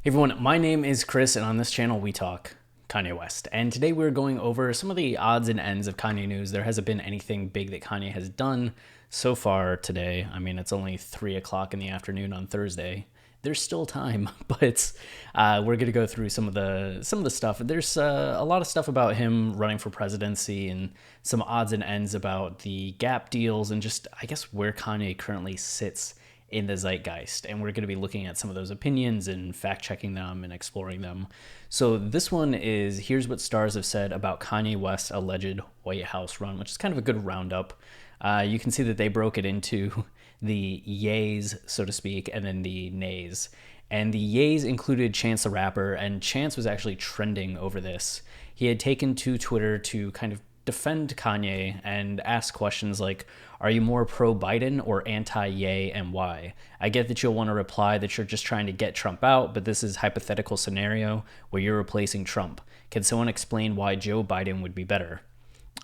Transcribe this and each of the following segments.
Hey everyone, my name is Chris, and on this channel we talk Kanye West. And today we're going over some of the odds and ends of Kanye news. There hasn't been anything big that Kanye has done so far today. I mean, it's only 3 o'clock in the afternoon on Thursday. There's still time, but we're going to go through some of the stuff. There's a lot of stuff about him running for presidency and some odds and ends about the Gap deals and just, I guess, where Kanye currently sits in the zeitgeist, and we're going to be looking at some of those opinions and fact checking them and exploring them. So this one is here's what stars have said about Kanye West's alleged White House run, which is kind of a good roundup. You can see that they broke it into the yays, so to speak, and then the nays. And the yays included Chance the Rapper, and Chance was actually trending over this. He had taken to Twitter to kind of defend Kanye and ask questions like, are you more pro-Biden or anti-Ye, and why? I get that you'll want to reply that you're just trying to get Trump out, but this is a hypothetical scenario where you're replacing Trump. Can someone explain why Joe Biden would be better?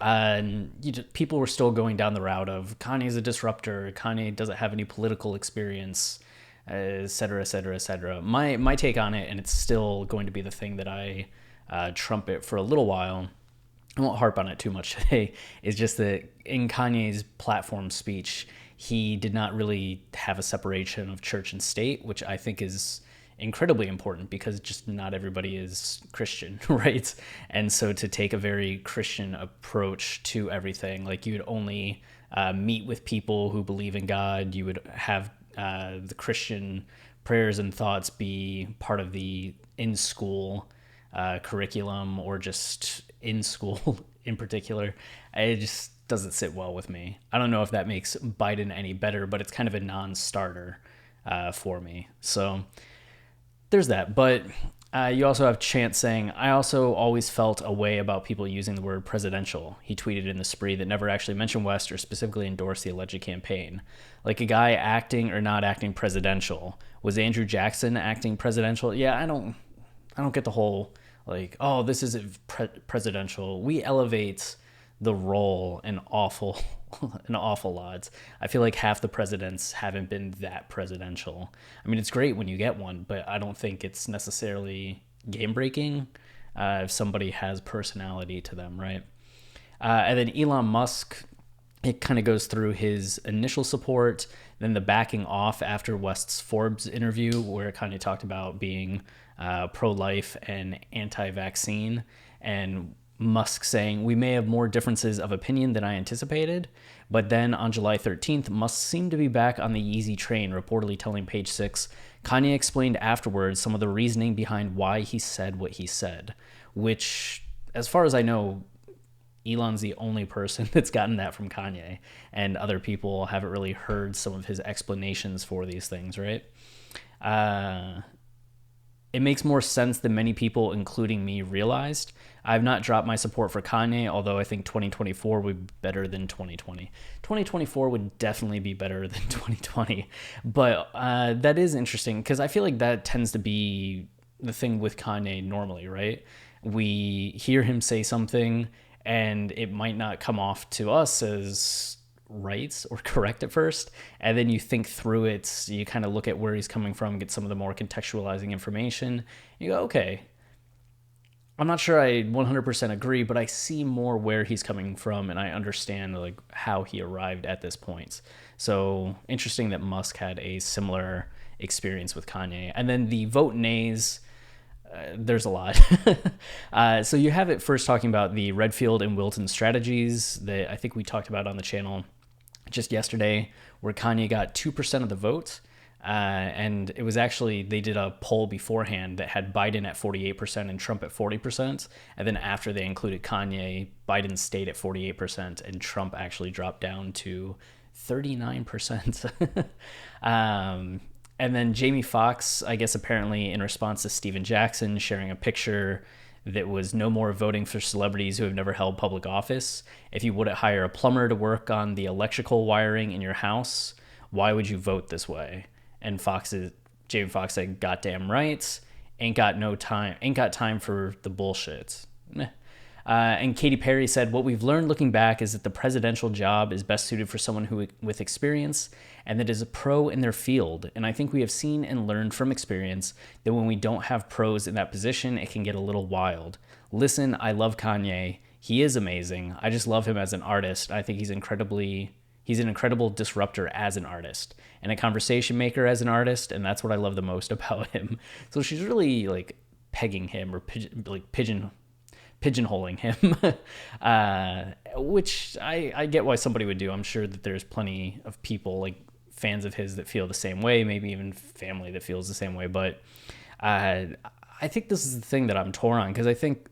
And people were still going down the route of Kanye's a disruptor, Kanye doesn't have any political experience, et cetera, et cetera, et cetera. My take on it, and it's still going to be the thing that I trumpet for a little while, I won't harp on it too much today, is just that in Kanye's platform speech, he did not really have a separation of church and state, which I think is incredibly important because just not everybody is Christian, right? And so to take a very Christian approach to everything, like you would only meet with people who believe in God, you would have the Christian prayers and thoughts be part of the in-school curriculum or just in school in particular. It just doesn't sit well with me. I don't know if that makes Biden any better, but it's kind of a non-starter for me. So there's that. But you also have Chance saying, I also always felt a way about people using the word presidential. He tweeted in the spree that never actually mentioned West or specifically endorsed the alleged campaign. Like a guy acting or not acting presidential. Was Andrew Jackson acting presidential? Yeah, I don't get the whole like, oh, this isn't presidential. We elevate the role an awful lot. I feel like half the presidents haven't been that presidential. I mean, it's great when you get one, but I don't think it's necessarily game breaking if somebody has personality to them, right? And then Elon Musk, it kind of goes through his initial support, then the backing off after West's Forbes interview, where it kind of talked about being pro-life and anti-vaccine, and Musk saying, we may have more differences of opinion than I anticipated. But then on July 13th, Musk seemed to be back on the Yeezy train, reportedly telling Page 6, Kanye explained afterwards some of the reasoning behind why he said what he said, which, as far as I know, Elon's the only person that's gotten that from Kanye, and other people haven't really heard some of his explanations for these things, right? It makes more sense than many people, including me, realized. I've not dropped my support for Kanye, although I think 2024 would be better than 2020. 2024 would definitely be better than 2020. But that is interesting because I feel like that tends to be the thing with Kanye normally, right? We hear him say something and it might not come off to us as right or correct at first, and then you think through it, you kind of look at where he's coming from, get some of the more contextualizing information, you go, okay, I'm not sure I 100% agree, but I see more where he's coming from and I understand like how he arrived at this point. So interesting that Musk had a similar experience with Kanye. And then the vote nays, there's a lot. So you have it first talking about the Redfield and Wilton strategies that I think we talked about on the channel just yesterday, where Kanye got 2% of the vote. And it was actually, they did a poll beforehand that had Biden at 48% and Trump at 40%. And then after they included Kanye, Biden stayed at 48% and Trump actually dropped down to 39%. And then Jamie Foxx, I guess apparently in response to Steven Jackson sharing a picture that was no more voting for celebrities who have never held public office. If you wouldn't hire a plumber to work on the electrical wiring in your house, why would you vote this way? And Jamie Foxx said, goddamn right, ain't got time for the bullshit. And Katy Perry said, "What we've learned looking back is that the presidential job is best suited for someone who with experience and that is a pro in their field. And I think we have seen and learned from experience that when we don't have pros in that position, it can get a little wild. Listen, I love Kanye. He is amazing. I just love him as an artist. I think he's an incredible disruptor as an artist and a conversation maker as an artist, and that's what I love the most about him." So she's really like pegging him or pigeonholing him, which I get why somebody would do. I'm sure that there's plenty of people like fans of his that feel the same way, maybe even family that feels the same way. But I think this is the thing that I'm torn on, because I think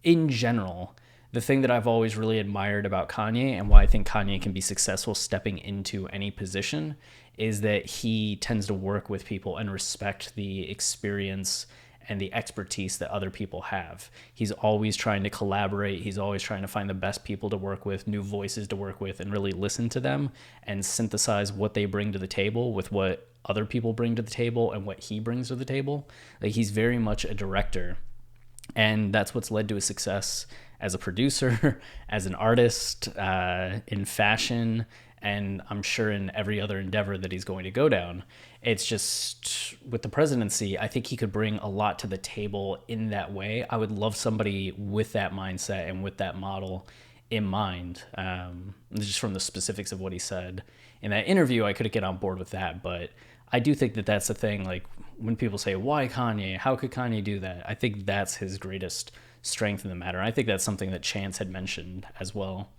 in general, the thing that I've always really admired about Kanye and why I think Kanye can be successful stepping into any position is that he tends to work with people and respect the experience and the expertise that other people have. He's always trying to collaborate. He's always trying to find the best people to work with, new voices to work with, and really listen to them and synthesize what they bring to the table with what other people bring to the table and what he brings to the table. Like, he's very much a director. And that's what's led to his success as a producer, as an artist, in fashion, and I'm sure in every other endeavor that he's going to go down. It's just, with the presidency, I think he could bring a lot to the table in that way. I would love somebody with that mindset and with that model in mind. Just from the specifics of what he said in that interview, I could get on board with that, but I do think that that's the thing. Like, when people say, why Kanye? How could Kanye do that? I think that's his greatest strength in the matter. I think that's something that Chance had mentioned as well.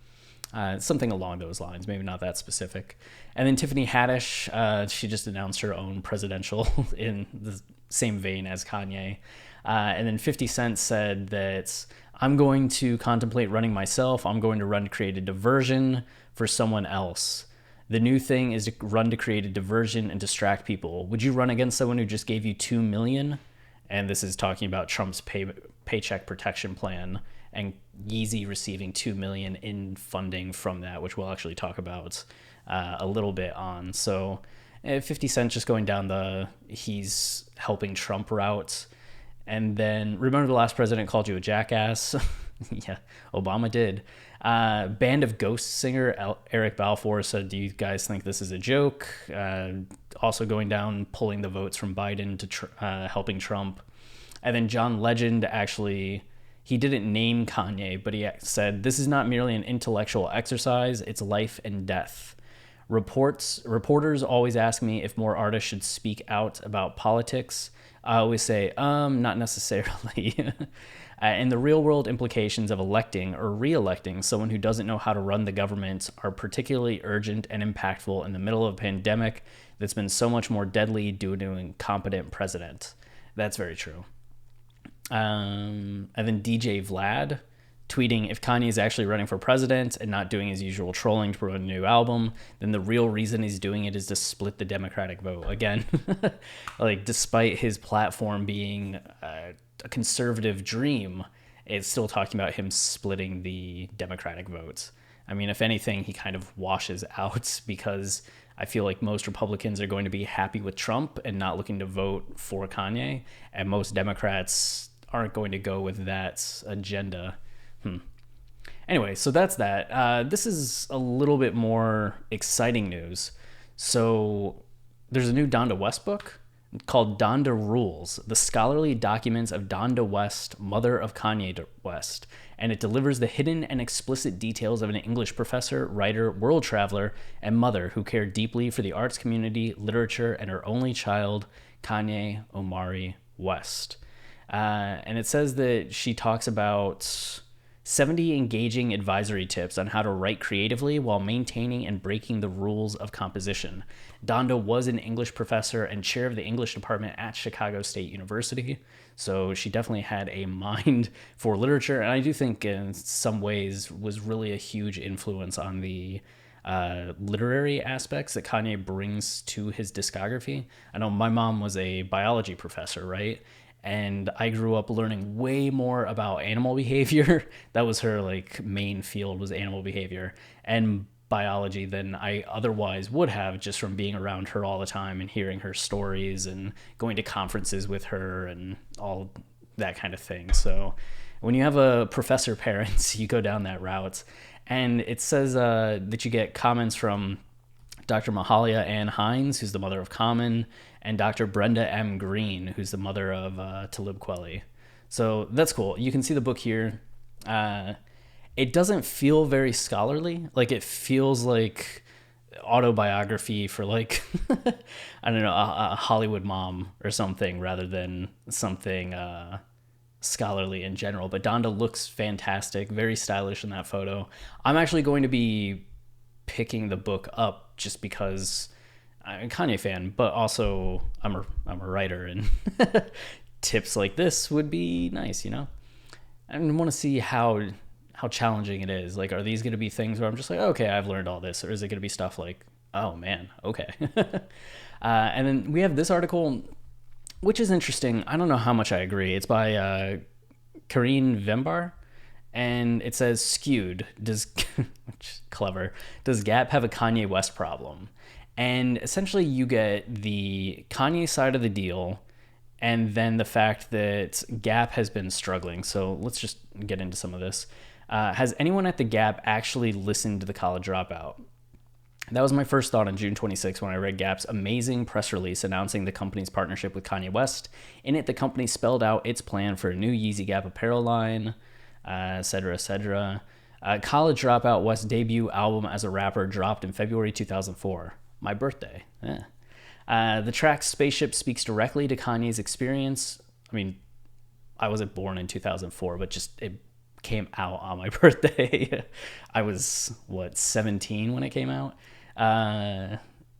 Something along those lines, maybe not that specific. And then Tiffany Haddish, she just announced her own presidential in the same vein as Kanye. And then 50 Cent said that, "I'm going to contemplate running myself. I'm going to run to create a diversion for someone else. The new thing is to run to create a diversion and distract people. Would you run against someone who just gave you $2 million?" And this is talking about Trump's paycheck protection plan and Yeezy receiving $2 million in funding from that, which we'll actually talk about a little bit on. So 50 Cent just going down he's helping Trump route. And then, remember the last president called you a jackass? Yeah, Obama did. Band of Ghosts singer Eric Balfour said, "Do you guys think this is a joke?" Also going down, pulling the votes from Biden to helping Trump. And then John Legend, actually, he didn't name Kanye, but he said, "This is not merely an intellectual exercise, it's life and death. Reporters always ask me if more artists should speak out about politics. I always say, not necessarily." And the real world implications of electing or re-electing someone who doesn't know how to run the government are particularly urgent and impactful in the middle of a pandemic that's been so much more deadly due to an incompetent president. That's very true. And then DJ Vlad tweeting, "If Kanye is actually running for president and not doing his usual trolling to promote a new album, then the real reason he's doing it is to split the Democratic vote." Again, like, despite his platform being a conservative dream, it's still talking about him splitting the Democratic votes. I mean, if anything, he kind of washes out, because I feel like most Republicans are going to be happy with Trump and not looking to vote for Kanye, and most Democrats aren't going to go with that agenda. Anyway, so that's that. This is a little bit more exciting news. So there's a new Donda West book called Donda Rules, the scholarly documents of Donda West, mother of Kanye West. And it delivers the hidden and explicit details of an English professor, writer, world traveler, and mother who cared deeply for the arts community, literature, and her only child, Kanye Omari West. And it says that she talks about 70 engaging advisory tips on how to write creatively while maintaining and breaking the rules of composition. Donda was an English professor and chair of the English department at Chicago State University, so she definitely had a mind for literature, and I do think in some ways was really a huge influence on the literary aspects that Kanye brings to his discography. I know my mom was a biology professor, right? And I grew up learning way more about animal behavior. That was her like main field, was animal behavior and biology, than I otherwise would have, just from being around her all the time and hearing her stories and going to conferences with her and all that kind of thing. So When you have a professor parents, you go down that route. And it says that you get comments from Dr. Mahalia Ann Hines, who's the mother of Common, and Dr. Brenda M. Green, who's the mother of Talib Kweli. So that's cool. You can see the book here. It doesn't feel very scholarly. Like, it feels like autobiography for, like, I don't know, a Hollywood mom or something, rather than something scholarly in general. But Donda looks fantastic, very stylish in that photo. I'm actually going to be picking the book up just because I'm a Kanye fan, but also I'm a writer, and tips like this would be nice, you know? I want to see how challenging it is. Like, are these going to be things where I'm just like, okay, I've learned all this, or is it going to be stuff like, oh man, okay. And then we have this article, which is interesting. I don't know how much I agree. It's by Karine Vembar, and it says, skewed, which is clever, does Gap have a Kanye West problem? And essentially you get the Kanye side of the deal, and then the fact that Gap has been struggling. So let's just get into some of this. Has anyone at the Gap actually listened to the College Dropout? That was my first thought on June 26 when I read Gap's amazing press release announcing the company's partnership with Kanye West. In it, the company spelled out its plan for a new Yeezy Gap apparel line, etc., etc. College Dropout, West's debut album as a rapper, dropped in February 2004. My birthday. The track Spaceship speaks directly to Kanye's experience. I mean, I wasn't born in 2004, but just it came out on my birthday. I was, 17 when it came out?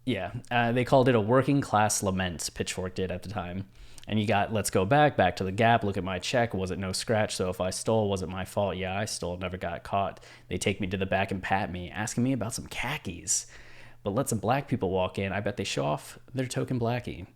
They called it a working class lament, Pitchfork did at the time. And you got Let's Go Back to the Gap, look at my check, was it no scratch, so if I stole, was it my fault? Yeah, I stole, never got caught. They take me to the back and pat me, asking me about some khakis. But let some black people walk in, I bet they show off their token blackie.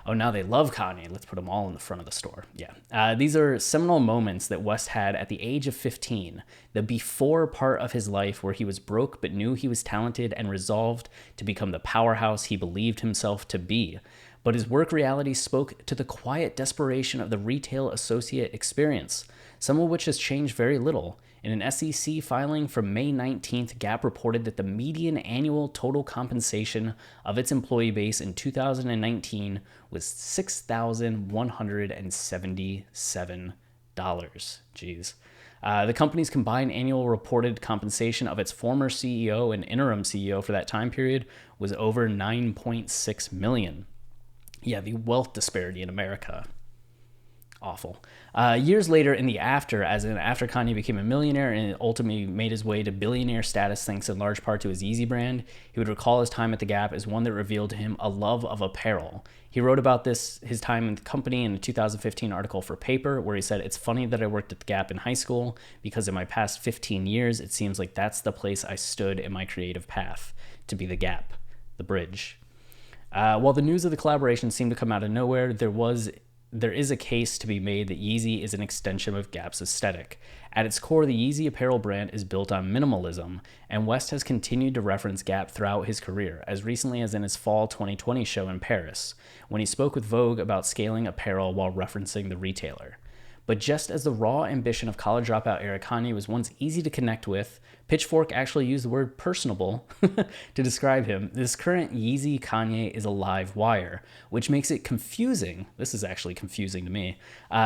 Oh, now they love Kanye. Let's put them all in the front of the store. Yeah. These are seminal moments that West had at the age of 15, the before part of his life where he was broke but knew he was talented and resolved to become the powerhouse he believed himself to be. But his work reality spoke to the quiet desperation of the retail associate experience, some of which has changed very little. In an SEC filing from May 19th, Gap reported that the median annual total compensation of its employee base in 2019 was $6,177. Jeez. The company's combined annual reported compensation of its former CEO and interim CEO for that time period was over $9.6 million. Yeah, the wealth disparity in America. Awful. Years later, after Kanye became a millionaire and ultimately made his way to billionaire status thanks in large part to his Yeezy brand, he would recall his time at the Gap as one that revealed to him a love of apparel. He wrote about his time in the company in a 2015 article for Paper, where he said, "It's funny that I worked at the Gap in high school, because in my past 15 years, it seems like that's the place I stood in my creative path, to be the Gap, the bridge." While the news of the collaboration seemed to come out of nowhere, there is a case to be made that Yeezy is an extension of Gap's aesthetic. At its core, the Yeezy apparel brand is built on minimalism, and West has continued to reference Gap throughout his career, as recently as in his fall 2020 show in Paris, when he spoke with Vogue about scaling apparel while referencing the retailer. But just as the raw ambition of College Dropout era Kanye was once easy to connect with, Pitchfork actually used the word personable to describe him. This current Yeezy Kanye is a live wire, which makes it confusing. This is actually confusing to me,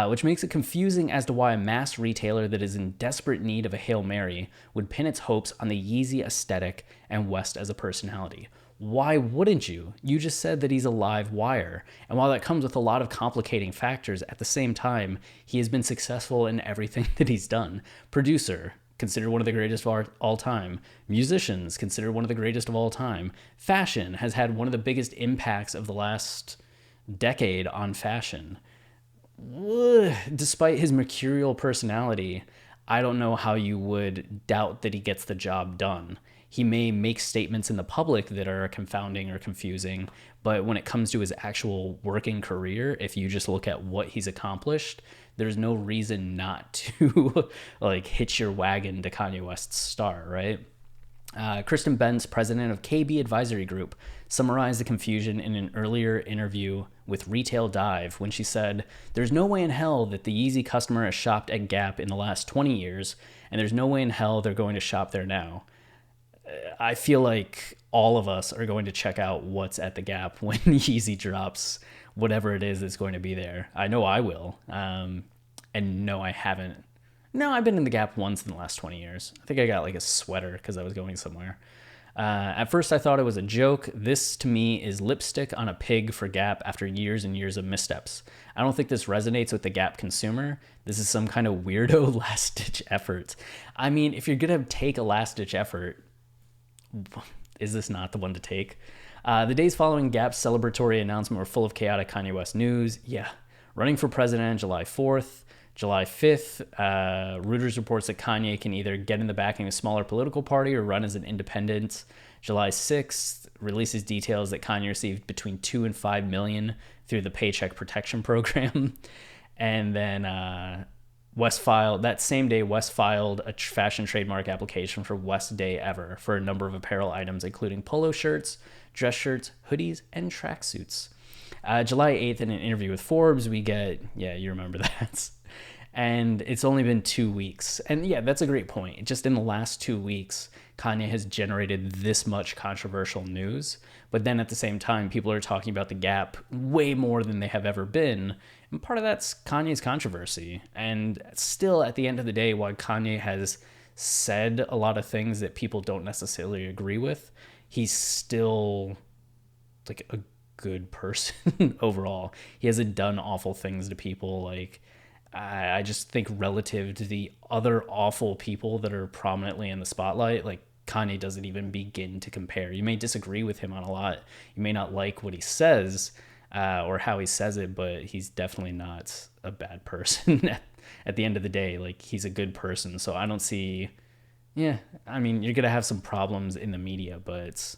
which makes it confusing as to why a mass retailer that is in desperate need of a Hail Mary would pin its hopes on the Yeezy aesthetic and West as a personality. Why wouldn't you? You just said that he's a live wire. And while that comes with a lot of complicating factors, at the same time, he has been successful in everything that he's done. Producer, considered one of the greatest of all time. Musicians, considered one of the greatest of all time. Fashion has had one of the biggest impacts of the last decade on fashion. Despite his mercurial personality, I don't know how you would doubt that he gets the job done. He may make statements in the public that are confounding or confusing, but when it comes to his actual working career, if you just look at what he's accomplished, there's no reason not to hitch your wagon to Kanye West's star, right? Kristen Benz, president of KB Advisory Group, summarized the confusion in an earlier interview with Retail Dive when she said, "There's no way in hell that the Yeezy customer has shopped at Gap in the last 20 years, and there's no way in hell they're going to shop there now." I feel like all of us are going to check out what's at the Gap when Yeezy drops whatever it is that's going to be there. I know I will. And no, I haven't. No, I've been in the Gap once in the last 20 years. I think I got like a sweater because I was going somewhere. At first, I thought it was a joke. This, to me, is lipstick on a pig for Gap after years and years of missteps. I don't think this resonates with the Gap consumer. This is some kind of weirdo last-ditch effort. I mean, if you're going to take a last-ditch effort, is this not the one to take? The days following Gap's celebratory announcement were full of chaotic Kanye West news. Yeah, running for president July 4th. July 5th, Reuters reports that Kanye can either get in the backing of a smaller political party or run as an independent. July 6th releases details that Kanye received between $2 and $5 million through the Paycheck Protection Program. And then that same day, West filed a fashion trademark application for West Day Ever for a number of apparel items, including polo shirts, dress shirts, hoodies, and tracksuits. July 8th, in an interview with Forbes, we get, yeah, you remember that. And it's only been 2 weeks. And yeah, that's a great point. Just in the last 2 weeks, Kanye has generated this much controversial news. But then at the same time, people are talking about the Gap way more than they have ever been. And part of that's Kanye's controversy. And still, at the end of the day, while Kanye has said a lot of things that people don't necessarily agree with, he's still like a good person overall. He hasn't done awful things to people. Like, I just think relative to the other awful people that are prominently in the spotlight, like Kanye doesn't even begin to compare. You may disagree with him on a lot. You may not like what he says or how he says it, but he's definitely not a bad person at the end of the day. Like, he's a good person. So I don't see, yeah, I mean, you're going to have some problems in the media, but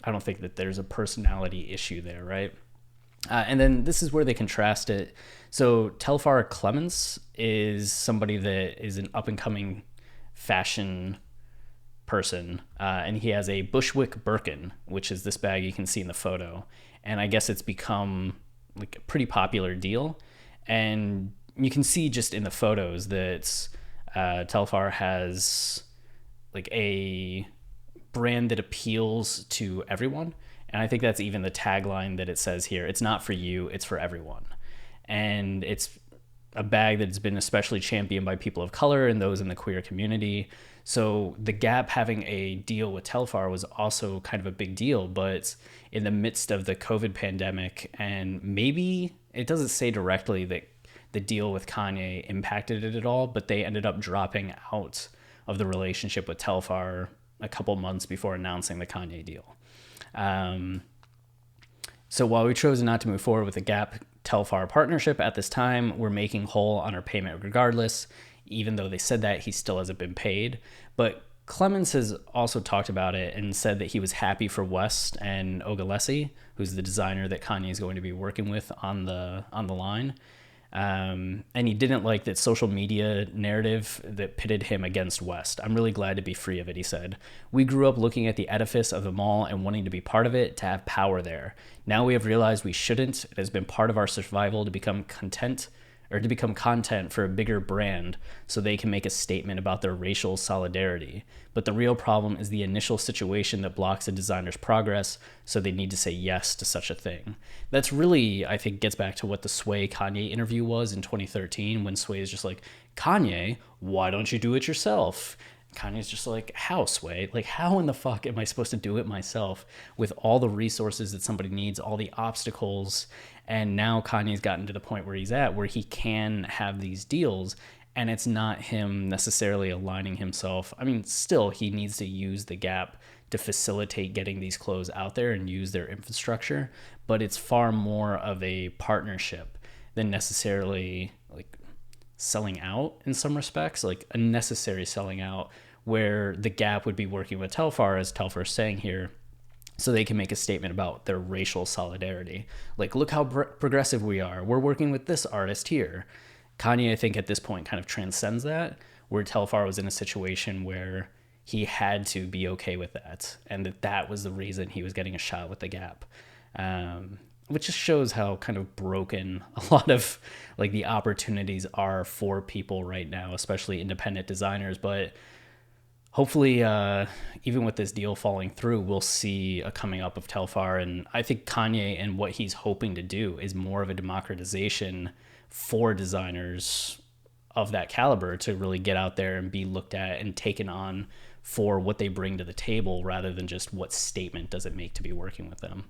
I don't think that there's a personality issue there, right? And then this is where they contrast it. So Telfar Clements is somebody that is an up-and-coming fashion person, and he has a Bushwick Birkin, which is this bag you can see in the photo. And I guess it's become like a pretty popular deal. And you can see just in the photos that Telfar has like a brand that appeals to everyone. And I think that's even the tagline that it says here. It's not for you, it's for everyone. And it's a bag that's been especially championed by people of color and those in the queer community. So the Gap having a deal with Telfar was also kind of a big deal, but in the midst of the COVID pandemic, and maybe it doesn't say directly that the deal with Kanye impacted it at all, but they ended up dropping out of the relationship with Telfar a couple months before announcing the Kanye deal. So while we chose not to move forward with the Gap Telfar partnership at this time, we're making whole on our payment regardless. Even though they said that, he still hasn't been paid. But Clemens has also talked about it and said that he was happy for West and Ogalesi, who's the designer that Kanye is going to be working with on the line. And he didn't like that social media narrative that pitted him against West. I'm really glad to be free of it, he said. We grew up looking at the edifice of the mall and wanting to be part of it, to have power there. Now we have realized we shouldn't. It has been part of our survival to become content for a bigger brand so they can make a statement about their racial solidarity. But the real problem is the initial situation that blocks a designer's progress, so they need to say yes to such a thing. That's really, I think, gets back to what the Sway Kanye interview was in 2013, when Sway is just like, Kanye, why don't you do it yourself? Kanye's just like, how, Sway? Like, how in the fuck am I supposed to do it myself with all the resources that somebody needs, all the obstacles? And now Kanye's gotten to the point where he's at, where he can have these deals, and it's not him necessarily aligning himself. I mean, still, he needs to use the Gap to facilitate getting these clothes out there and use their infrastructure, but it's far more of a partnership than necessarily like selling out in some respects, like a necessary selling out, where the Gap would be working with Telfar, as Telfar is saying here, so they can make a statement about their racial solidarity. Like, look how progressive we are. We're working with this artist here. Kanye, I think, at this point kind of transcends that, where Telfar was in a situation where he had to be okay with that, and that was the reason he was getting a shot with the Gap. Which just shows how kind of broken a lot of like the opportunities are for people right now, especially independent designers. But hopefully, even with this deal falling through, we'll see a coming up of Telfar. And I think Kanye and what he's hoping to do is more of a democratization for designers of that caliber to really get out there and be looked at and taken on for what they bring to the table, rather than just what statement does it make to be working with them.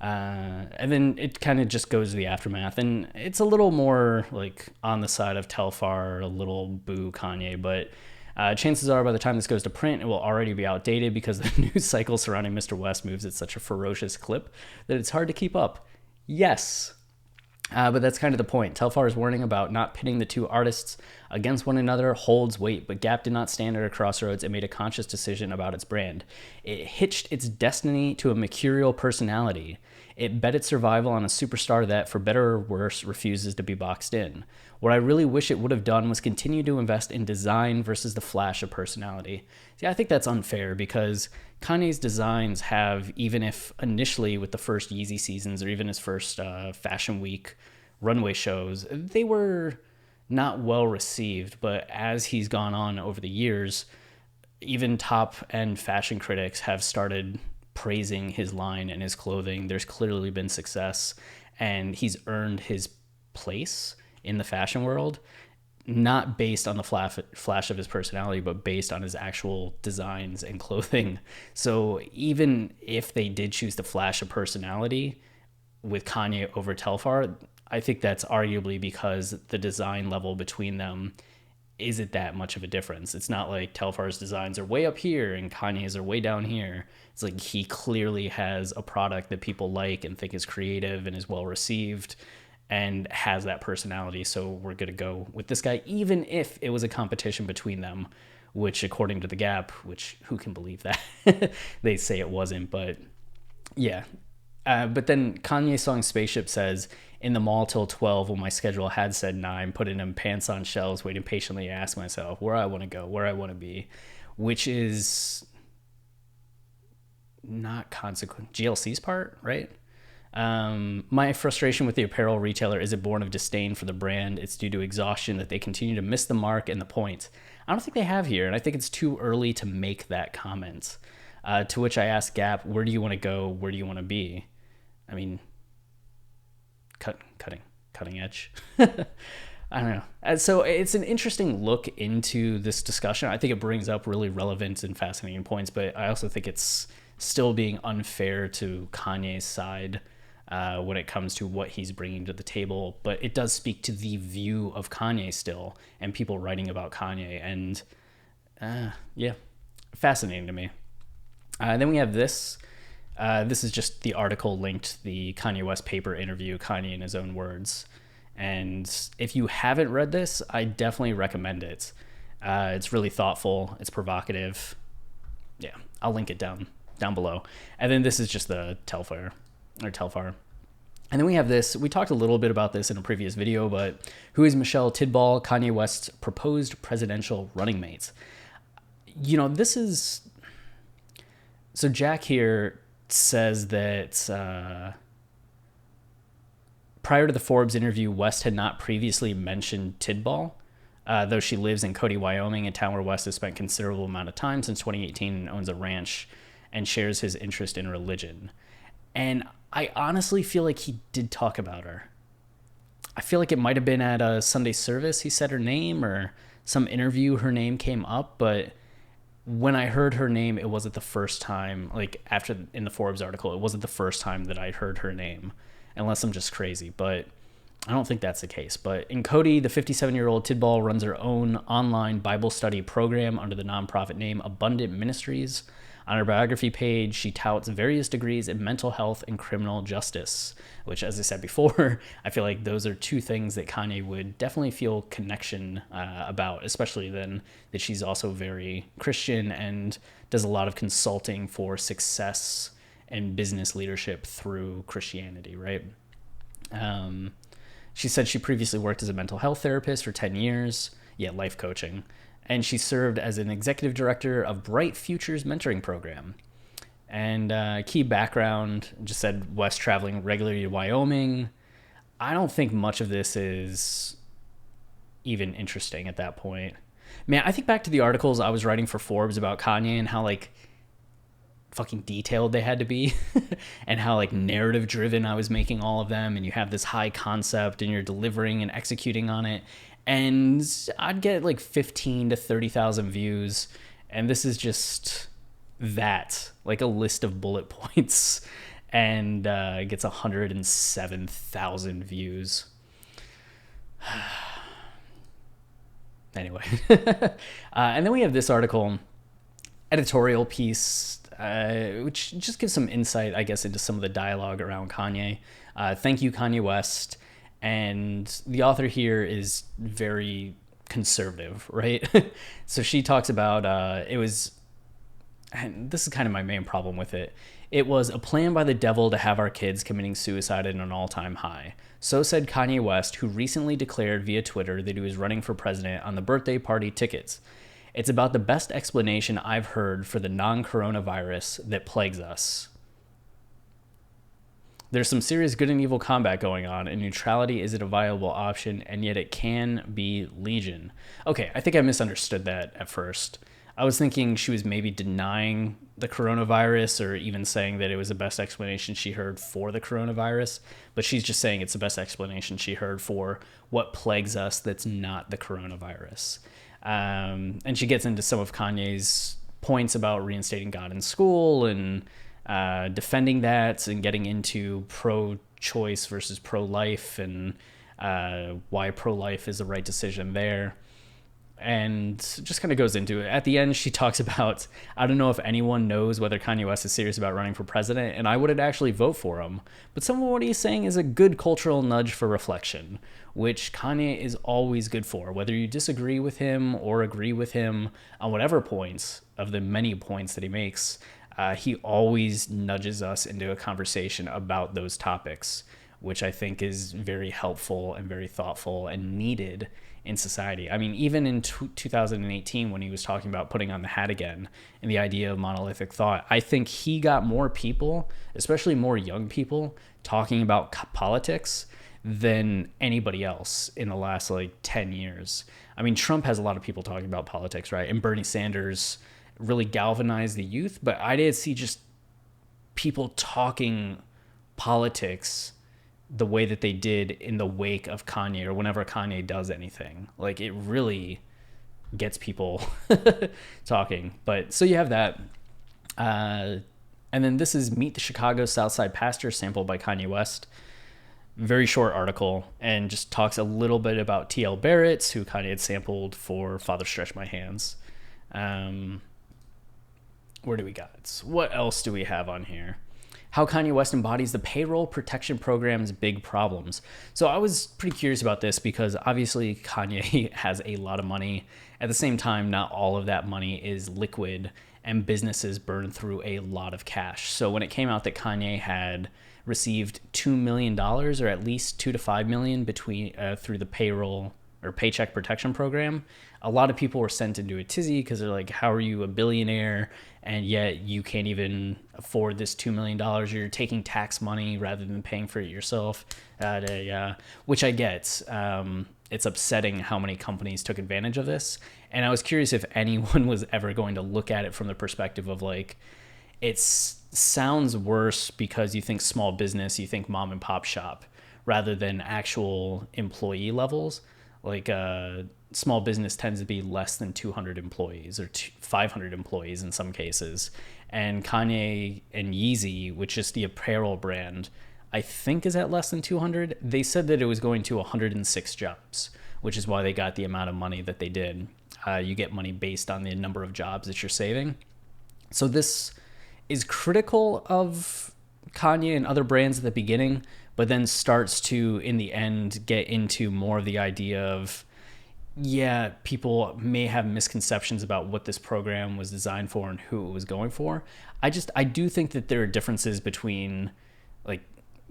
And then it kind of just goes to the aftermath, and it's a little more like on the side of Telfar, a little boo Kanye, but chances are by the time this goes to print, it will already be outdated because the news cycle surrounding Mr. West moves at such a ferocious clip that it's hard to keep up. Yes. But that's kind of the point. Telfar's warning about not pitting the two artists against one another holds weight, but Gap did not stand at a crossroads and made a conscious decision about its brand. It hitched its destiny to a mercurial personality. It bet its survival on a superstar that, for better or worse, refuses to be boxed in. What I really wish it would have done was continue to invest in design versus the flash of personality. See, I think that's unfair because Kanye's designs have, even if initially with the first Yeezy seasons or even his first Fashion Week runway shows, they were not well received. But as he's gone on over the years, even top-end fashion critics have started praising his line and his clothing. There's clearly been success, and he's earned his place in the fashion world, not based on the flash of his personality, but based on his actual designs and clothing. So even if they did choose to flash a personality with Kanye over Telfar, I think that's arguably because the design level between them isn't that much of a difference. It's not like Telfar's designs are way up here and Kanye's are way down here. It's like he clearly has a product that people like and think is creative and is well received and has that personality. So we're going to go with this guy, even if it was a competition between them, which according to the Gap, which who can believe that? They say it wasn't, but yeah. But then Kanye's song Spaceship says, in the mall till 12 when my schedule had said 9, putting them pants on shelves, waiting patiently to ask myself where I want to go, where I want to be, which is not consequent. GLC's part, right? My frustration with the apparel retailer isn't born of disdain for the brand. It's due to exhaustion that they continue to miss the mark and the point. I don't think they have here, and I think it's too early to make that comment. To which I asked Gap, where do you want to go? Where do you want to be? I mean, cutting edge. I don't know. And so it's an interesting look into this discussion. I think it brings up really relevant and fascinating points, but I also think it's still being unfair to Kanye's side when it comes to what he's bringing to the table. But it does speak to the view of Kanye still and people writing about Kanye. And yeah, fascinating to me. Then we have this. This is just the article linked the Kanye West paper interview, Kanye in his own words. And if you haven't read this, I definitely recommend it. It's really thoughtful. It's provocative. Yeah, I'll link it down below. And then this is just the Telfar. And then we have this. We talked a little bit about this in a previous video, but who is Michelle Tidball, Kanye West's proposed presidential running mate? You know, this is... So Jack here says that prior to the Forbes interview, West had not previously mentioned Tidball, though she lives in Cody, Wyoming, a town where West has spent considerable amount of time since 2018 and owns a ranch and shares his interest in religion. And I honestly feel like he did talk about her. I feel like it might have been at a Sunday service he said her name, or some interview her name came up, but when I heard her name, it wasn't the first time, like after in the Forbes article, it wasn't the first time that I'd heard her name, unless I'm just crazy, but I don't think that's the case. But in Cody, the 57-year-old Tidball runs her own online Bible study program under the nonprofit name Abundant Ministries. On her biography page, she touts various degrees in mental health and criminal justice, which, as I said before, I feel like those are two things that Kanye would definitely feel connection about, especially then that she's also very Christian and does a lot of consulting for success and business leadership through Christianity, right? She said she previously worked as a mental health therapist for 10 years. Yeah, life coaching. and she served as an executive director of Bright Futures Mentoring Program. And key background, just said West traveling regularly to Wyoming. I don't think much of this is even interesting at that point. Man, I think back to the articles I was writing for Forbes about Kanye and how like fucking detailed they had to be and how like narrative driven I was making all of them, and you have this high concept and you're delivering and executing on it, and I'd get like 15 to 30,000 views, and this is just that, like a list of bullet points, and it gets 107,000 views. Anyway. And then we have this article, editorial piece, which just gives some insight, I guess, into some of the dialogue around Kanye. Thank you, Kanye West. And the author here is very conservative, right? So she talks about, and this is kind of my main problem with it. It was a plan by the devil to have our kids committing suicide at an all-time high. So said Kanye West, who recently declared via Twitter that he was running for president on the birthday party tickets. It's about the best explanation I've heard for the non-coronavirus that plagues us. There's some serious good and evil combat going on, and neutrality isn't a viable option, and yet it can be legion. Okay, I think I misunderstood that at first. I was thinking she was maybe denying the coronavirus, or even saying that it was the best explanation she heard for the coronavirus, but she's just saying it's the best explanation she heard for what plagues us that's not the coronavirus. And she gets into some of Kanye's points about reinstating God in school and defending that, and getting into pro-choice versus pro-life, and why pro-life is the right decision there. And just kind of goes into it. At the end, she talks about, I don't know if anyone knows whether Kanye West is serious about running for president, and I wouldn't actually vote for him. But some of what he's saying is a good cultural nudge for reflection, which Kanye is always good for. Whether you disagree with him or agree with him on whatever points of the many points that he makes, he always nudges us into a conversation about those topics, which I think is very helpful and very thoughtful and needed in society. I mean, even in 2018, when he was talking about putting on the hat again and the idea of monolithic thought, I think he got more people, especially more young people, talking about politics than anybody else in the last like 10 years. I mean, Trump has a lot of people talking about politics, right? And Bernie Sanders really galvanized the youth, but I didn't see just people talking politics the way that they did in the wake of Kanye, or whenever Kanye does anything. Like, it really gets people talking. But so you have that. And then this is Meet the Chicago Southside Pastor, sampled by Kanye West. Very short article, and just talks a little bit about T.L. Barrett, who Kanye had sampled for Father Stretch My Hands. Where do we got? What else do we have on here? How Kanye West embodies the payroll protection program's big problems. So I was pretty curious about this because obviously Kanye has a lot of money. At the same time, not all of that money is liquid, and businesses burn through a lot of cash. So when it came out that Kanye had received $2 million, or at least $2 to $5 million through the payroll or paycheck protection program, a lot of people were sent into a tizzy because they're like, how are you a billionaire and yet you can't even afford this $2 million? You're taking tax money rather than paying for it yourself, which I get. It's upsetting how many companies took advantage of this. And I was curious if anyone was ever going to look at it from the perspective of like, it sounds worse because you think small business, you think mom and pop shop, rather than actual employee levels. Like small business tends to be less than 200 employees or 500 employees in some cases. And Kanye and Yeezy, which is the apparel brand, I think is at less than 200. They said that it was going to 106 jobs, which is why they got the amount of money that they did. You get money based on the number of jobs that you're saving. So this is critical of Kanye and other brands at the beginning, but then starts to, in the end, get into more of the idea of, yeah, people may have misconceptions about what this program was designed for and who it was going for. I do think that there are differences between like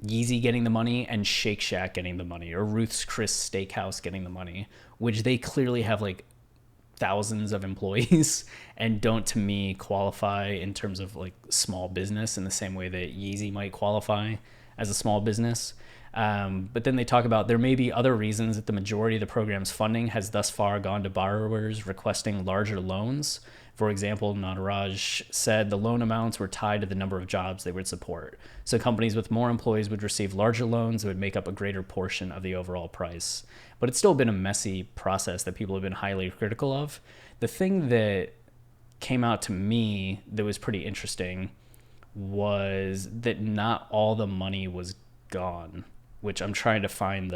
Yeezy getting the money and Shake Shack getting the money, or Ruth's Chris Steakhouse getting the money, which they clearly have like thousands of employees and don't, to me, qualify in terms of like small business in the same way that Yeezy might qualify as a small business. But then they talk about there may be other reasons that the majority of the program's funding has thus far gone to borrowers requesting larger loans. For example, Nataraj said the loan amounts were tied to the number of jobs they would support. So companies with more employees would receive larger loans that would make up a greater portion of the overall price. But it's still been a messy process that people have been highly critical of. The thing that came out to me that was pretty interesting was that not all the money was gone, which I'm trying to find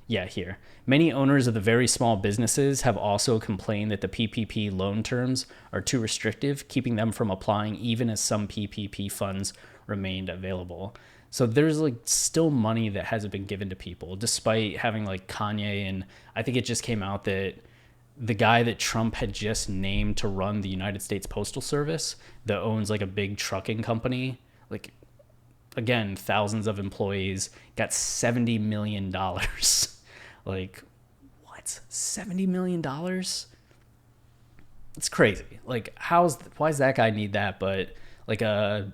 here. Many owners of the very small businesses have also complained that the PPP loan terms are too restrictive, keeping them from applying even as some PPP funds remained available. So there's like still money that hasn't been given to people, despite having like Kanye, and I think it just came out that the guy that Trump had just named to run the United States Postal Service that owns like a big trucking company, like again, thousands of employees, got $70 million. Like, what? $70 million? It's crazy. Like, why does that guy need that? But like a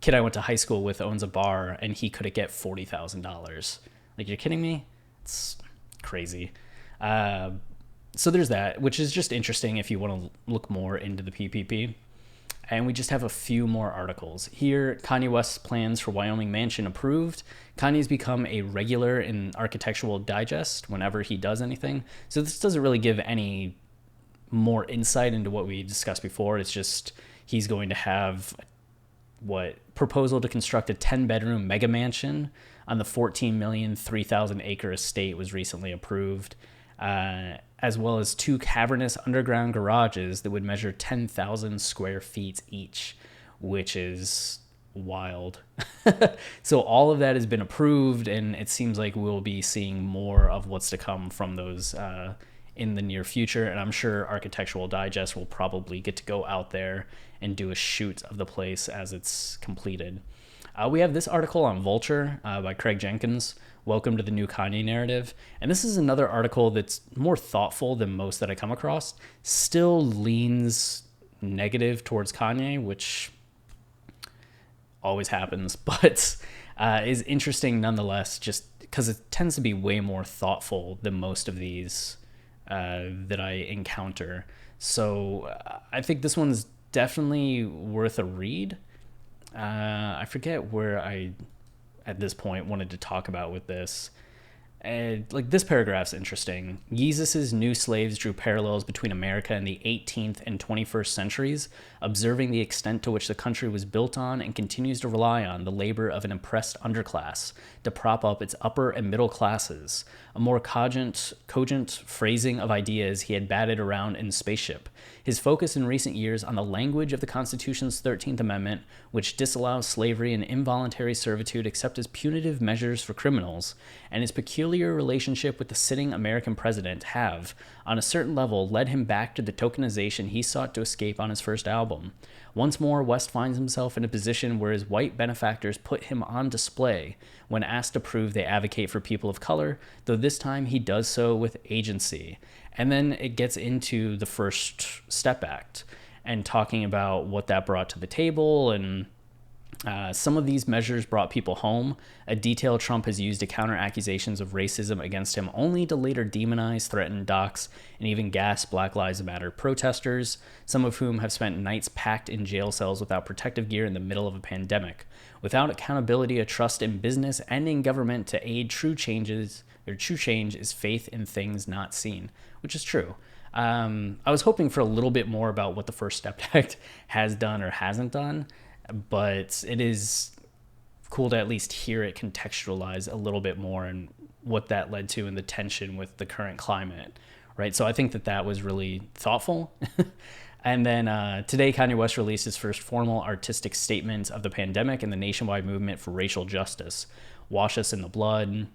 kid I went to high school with owns a bar and he could get $40,000. Like, you're kidding me? It's crazy. So there's that, which is just interesting if you want to look more into the PPP. And we just have a few more articles. Here, Kanye West's plans for Wyoming mansion approved. Kanye's become a regular in Architectural Digest whenever he does anything. So this doesn't really give any more insight into what we discussed before. It's just he's going to have proposal to construct a 10-bedroom mega mansion on the 14,003,000 acre estate was recently approved. As well as 2 cavernous underground garages that would measure 10,000 square feet each, which is wild. So all of that has been approved, and it seems like we'll be seeing more of what's to come from those in the near future. And I'm sure Architectural Digest will probably get to go out there and do a shoot of the place as it's completed. We have this article on Vulture by Craig Jenkins. Welcome to the new Kanye narrative. And this is another article that's more thoughtful than most that I come across. Still leans negative towards Kanye, which always happens, but is interesting nonetheless, just because it tends to be way more thoughtful than most of these that I encounter. So I think this one's definitely worth a read. I forget where I at this point wanted to talk about with this. Like this paragraph's interesting. Yeezus' new slaves drew parallels between America in the 18th and 21st centuries, observing the extent to which the country was built on and continues to rely on the labor of an oppressed underclass to prop up its upper and middle classes. A more cogent phrasing of ideas he had batted around in Spaceship. His focus in recent years on the language of the Constitution's 13th Amendment, which disallows slavery and involuntary servitude except as punitive measures for criminals, and his peculiar relationship with the sitting American president have, on a certain level, led him back to the tokenization he sought to escape on his first album. Once more, West finds himself in a position where his white benefactors put him on display when asked to prove they advocate for people of color, though this time he does so with agency. And then it gets into the First Step Act and talking about what that brought to the table, and some of these measures brought people home, a detail Trump has used to counter accusations of racism against him, only to later demonize, threaten, dox, and even gas Black Lives Matter protesters, some of whom have spent nights packed in jail cells without protective gear in the middle of a pandemic. Without accountability, a trust in business and in government to aid true change is faith in things not seen, which is true. I was hoping for a little bit more about what the First Step Act has done or hasn't done, but it is cool to at least hear it contextualize a little bit more and what that led to and the tension with the current climate, right? So I think that was really thoughtful. And then today, Kanye West released his first formal artistic statement of the pandemic and the nationwide movement for racial justice. Wash Us in the Blood.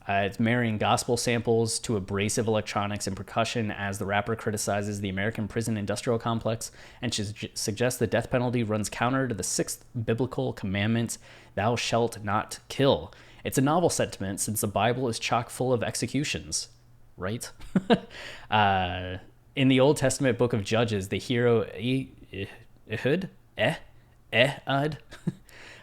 It's marrying gospel samples to abrasive electronics and percussion as the rapper criticizes the American prison industrial complex and suggests the death penalty runs counter to the 6th biblical commandment, thou shalt not kill. It's a novel sentiment since the Bible is chock full of executions, right? In the Old Testament book of Judges, the hero Ehud, Ehud,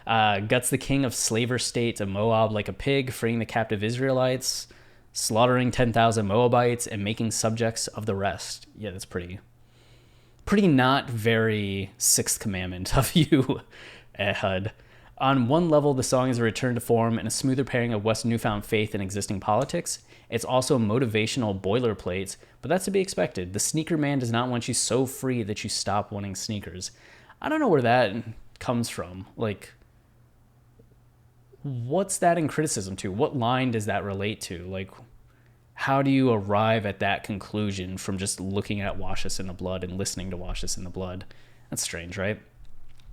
guts the king of slaver state of Moab like a pig, freeing the captive Israelites, slaughtering 10,000 Moabites, and making subjects of the rest. Yeah, that's pretty not very Sixth Commandment of you, Ehud. On one level, the song is a return to form and a smoother pairing of West's newfound faith in existing politics. It's also motivational boilerplate, but that's to be expected. The sneaker man does not want you so free that you stop wanting sneakers. I don't know where that comes from. Like, what's that in criticism to? What line does that relate to? Like, how do you arrive at that conclusion from just looking at Wash Us in the Blood and listening to Wash Us in the Blood? That's strange, right?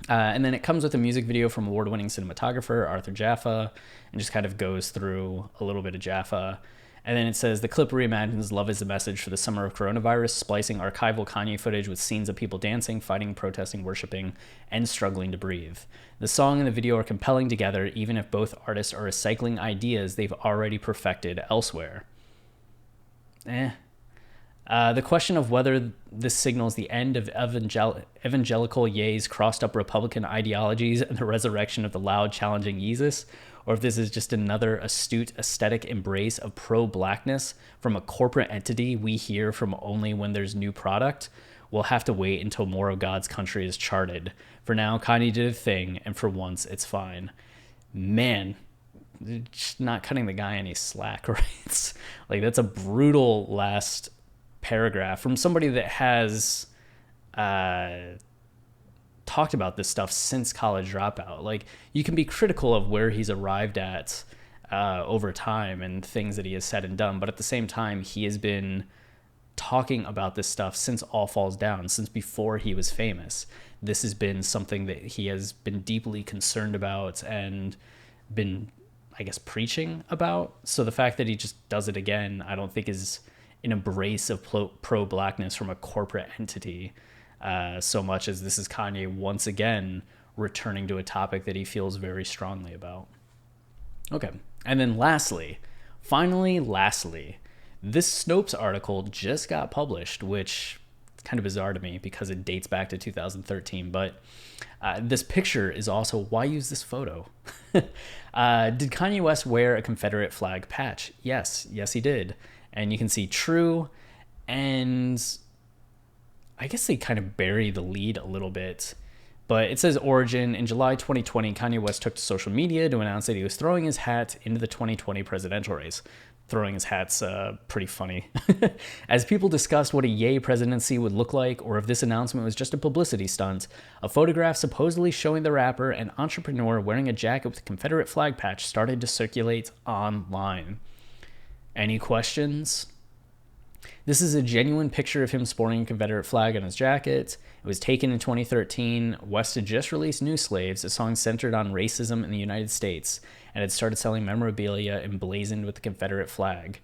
And then it comes with a music video from award-winning cinematographer Arthur Jaffa, and just kind of goes through a little bit of Jaffa. And then it says, the clip reimagines love is the message for the summer of coronavirus, splicing archival Kanye footage with scenes of people dancing, fighting, protesting, worshiping, and struggling to breathe. The song and the video are compelling together, even if both artists are recycling ideas they've already perfected elsewhere. The question of whether this signals the end of evangelical Ye's crossed up Republican ideologies and the resurrection of the loud, challenging Yeezus, or if this is just another astute aesthetic embrace of pro-blackness from a corporate entity we hear from only when there's new product, we'll have to wait until more of God's country is charted. For now, Kanye did a thing, and for once, it's fine. Man, just not cutting the guy any slack, right? It's, like, that's a brutal last paragraph from somebody that has talked about this stuff since College Dropout. Like, you can be critical of where he's arrived at over time and things that he has said and done, but at the same time, he has been talking about this stuff since All Falls Down, since before he was famous. This has been something that he has been deeply concerned about and been, I guess, preaching about. So the fact that he just does it again, I don't think is an embrace of pro-blackness from a corporate entity, so much as this is Kanye once again returning to a topic that he feels very strongly about. Okay, and then lastly, this Snopes article just got published, which is kind of bizarre to me because it dates back to 2013, but this picture is also, why use this photo? Did Kanye West wear a Confederate flag patch? Yes, he did. And you can see true, and I guess they kind of bury the lead a little bit. But it says origin. In July 2020, Kanye West took to social media to announce that he was throwing his hat into the 2020 presidential race. Throwing his hat's pretty funny. As people discussed what a Ye presidency would look like, or if this announcement was just a publicity stunt, a photograph supposedly showing the rapper and entrepreneur wearing a jacket with a Confederate flag patch started to circulate online. Any questions? This is a genuine picture of him sporting a Confederate flag on his jacket. It was taken in 2013. West had just released New Slaves, a song centered on racism in the United States, and had started selling memorabilia emblazoned with the Confederate flag.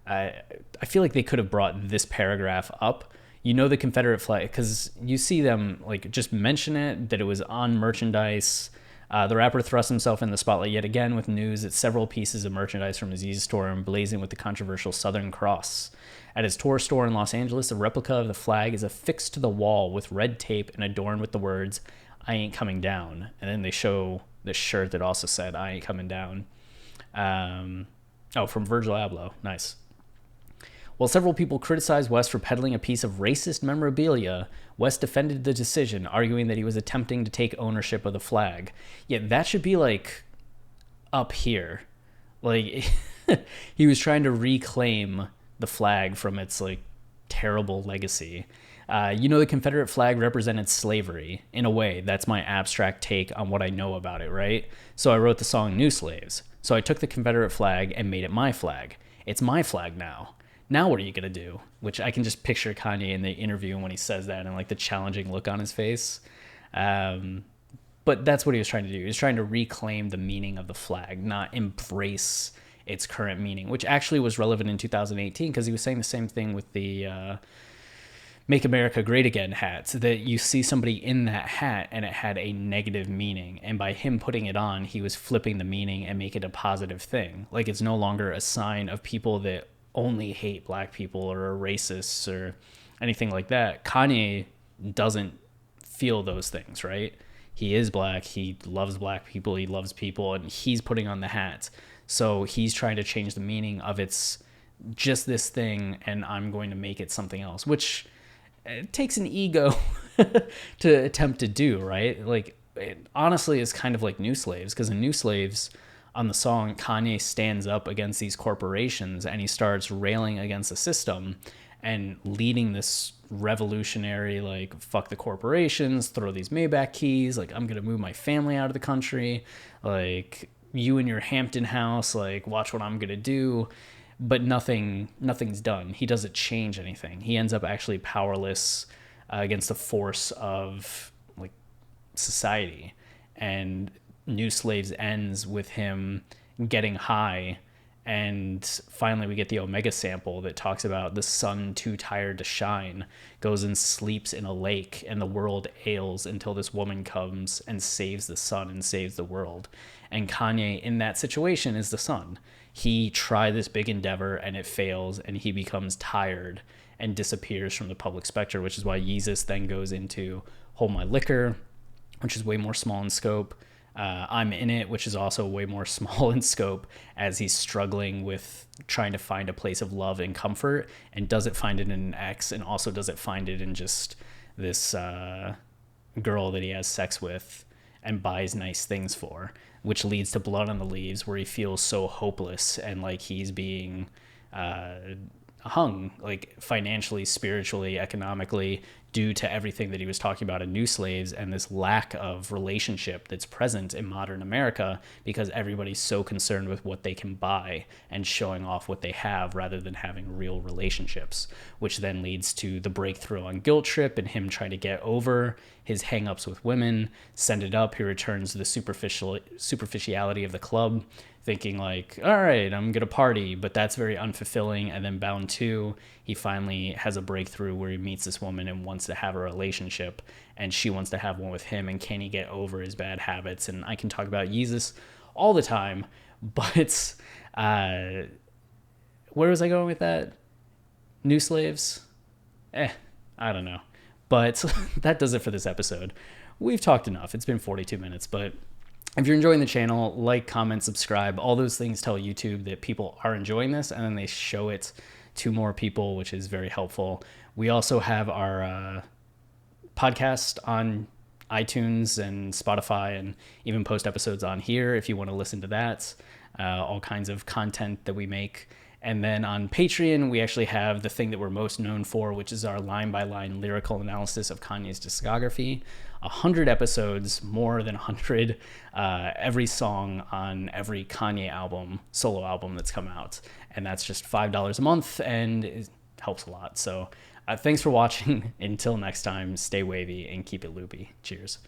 I feel like they could have brought this paragraph up. You know, the Confederate flag, because you see them like just mention it, that it was on merchandise. The rapper thrust himself in the spotlight yet again with news that several pieces of merchandise from his Yeezy store are emblazoned with the controversial Southern Cross. At his tour store in Los Angeles, a replica of the flag is affixed to the wall with red tape and adorned with the words, "I ain't coming down." And then they show the shirt that also said, "I ain't coming down." From Virgil Abloh. Nice. While several people criticized West for peddling a piece of racist memorabilia, West defended the decision, arguing that he was attempting to take ownership of the flag. Yet that should be like up here. Like he was trying to reclaim the flag from its like terrible legacy. The Confederate flag represented slavery. In a way, that's my abstract take on what I know about it, right? So I wrote the song New Slaves. So I took the Confederate flag and made it my flag. It's my flag now. Now what are you going to do? Which I can just picture Kanye in the interview when he says that and like the challenging look on his face. But that's what he was trying to do. He was trying to reclaim the meaning of the flag, not embrace its current meaning, which actually was relevant in 2018 because he was saying the same thing with the Make America Great Again hat, that you see somebody in that hat and it had a negative meaning. And by him putting it on, he was flipping the meaning and make it a positive thing. Like it's no longer a sign of people that only hate black people or are racists or anything like that. Kanye doesn't feel those things, right? He is black. He loves black people. He loves people, and he's putting on the hat. So he's trying to change the meaning of it's just this thing, and I'm going to make it something else, which it takes an ego to attempt to do, right? Like, it honestly is kind of like New Slaves, because in New Slaves, on the song, Kanye stands up against these corporations and he starts railing against the system and leading this revolutionary, like, fuck the corporations, throw these Maybach keys, like, I'm gonna move my family out of the country, like, you and your Hampton house, like, watch what I'm gonna do. But nothing's done. He doesn't change anything. He ends up actually powerless against the force of, like, society. And New Slaves ends with him getting high, and finally we get the Omega sample that talks about the sun too tired to shine goes and sleeps in a lake, and the world ails until this woman comes and saves the sun and saves the world. And Kanye in that situation is the sun. He tried this big endeavor and it fails, and he becomes tired and disappears from the public specter, which is why Yeezus then goes into Hold My Liquor, which is way more small in scope. I'm In It, which is also way more small in scope, as he's struggling with trying to find a place of love and comfort, and doesn't find it in an ex, and also doesn't find it in just this girl that he has sex with and buys nice things for, which leads to Blood on the Leaves, where he feels so hopeless and like he's being hung, like, financially, spiritually, economically, due to everything that he was talking about in New Slaves, and this lack of relationship that's present in modern America because everybody's so concerned with what they can buy and showing off what they have rather than having real relationships, which then leads to the breakthrough on Guilt Trip and him trying to get over his hangups with women. Send It Up, he returns to the superficiality of the club, thinking like, all right, I'm gonna party, but that's very unfulfilling. And then Bound 2, he finally has a breakthrough where he meets this woman and wants to have a relationship, and she wants to have one with him, and can he get over his bad habits? And I can talk about Yeezus all the time, but where was I going with that? New Slaves? I don't know. But that does it for this episode. We've talked enough. It's been 42 minutes, but if you're enjoying the channel, like, comment, subscribe. All those things tell YouTube that people are enjoying this, and then they show it to more people, which is very helpful. We also have our podcast on iTunes and Spotify, and even post episodes on here if you want to listen to that. All kinds of content that we make. And then on Patreon, we actually have the thing that we're most known for, which is our line-by-line lyrical analysis of Kanye's discography. 100 episodes, more than 100, every song on every Kanye album, solo album that's come out. And that's just $5 a month, and it helps a lot. So thanks for watching. Until next time, stay wavy and keep it loopy. Cheers.